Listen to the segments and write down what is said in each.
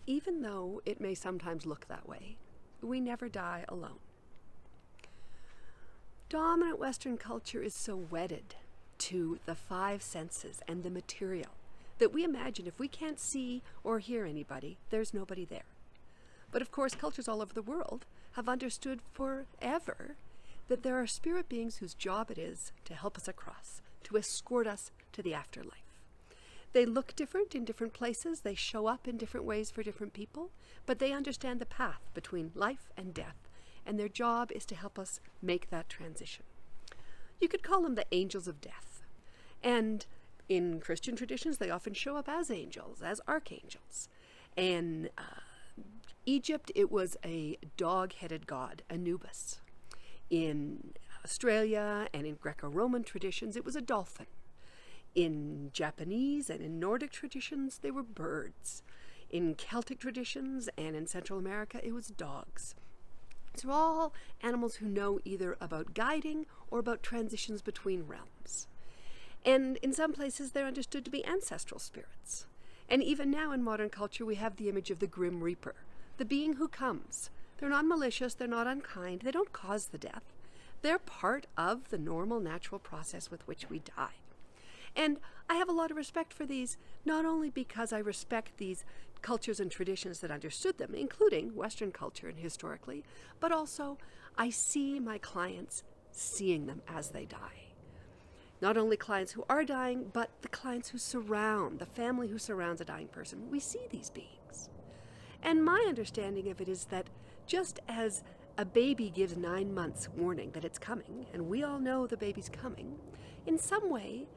even though it may sometimes look that way, we never die alone. Dominant Western culture is so wedded to the five senses and the material that we imagine if we can't see or hear anybody, there's nobody there. But of course, cultures all over the world have understood forever that there are spirit beings whose job it is to help us across, to escort us to the afterlife. They look different in different places, they show up in different ways for different people, but they understand the path between life and death, and their job is to help us make that transition. You could call them the angels of death. And in Christian traditions, they often show up as angels, as archangels. In Egypt, it was a dog-headed god, Anubis. In Australia and in Greco-Roman traditions, it was a dolphin. In Japanese and in Nordic traditions, they were birds. In Celtic traditions and in Central America, it was dogs. So all animals who know either about guiding or about transitions between realms. And in some places, they're understood to be ancestral spirits. And even now in modern culture, we have the image of the Grim Reaper, the being who comes. They're not malicious, they're not unkind, they don't cause the death. They're part of the normal, natural process with which we die. And I have a lot of respect for these, not only because I respect these cultures and traditions that understood them, including Western culture and historically, but also I see my clients seeing them as they die. Not only clients who are dying, but the clients who surround, the family who surrounds a dying person. We see these beings. And my understanding of it is that just as a baby gives 9 months warning that it's coming, and we all know the baby's coming, in some way,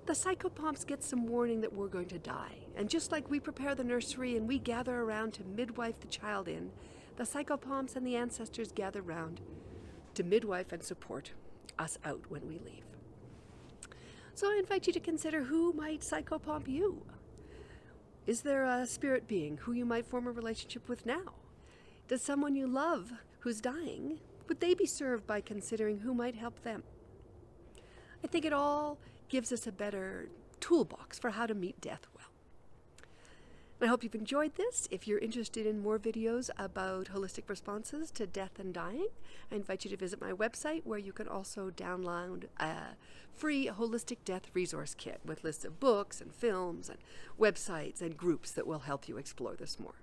the psychopomps get some warning that we're going to die. And just like we prepare the nursery and we gather around to midwife the child in, the psychopomps and the ancestors gather around to midwife and support us out when we leave. So I invite you to consider who might psychopomp you. Is there a spirit being who you might form a relationship with now? Does someone you love who's dying, would they be served by considering who might help them? I think it all gives us a better toolbox for how to meet death well. I hope you've enjoyed this. If you're interested in more videos about holistic responses to death and dying, I invite you to visit my website where you can also download a free holistic death resource kit with lists of books and films and websites and groups that will help you explore this more.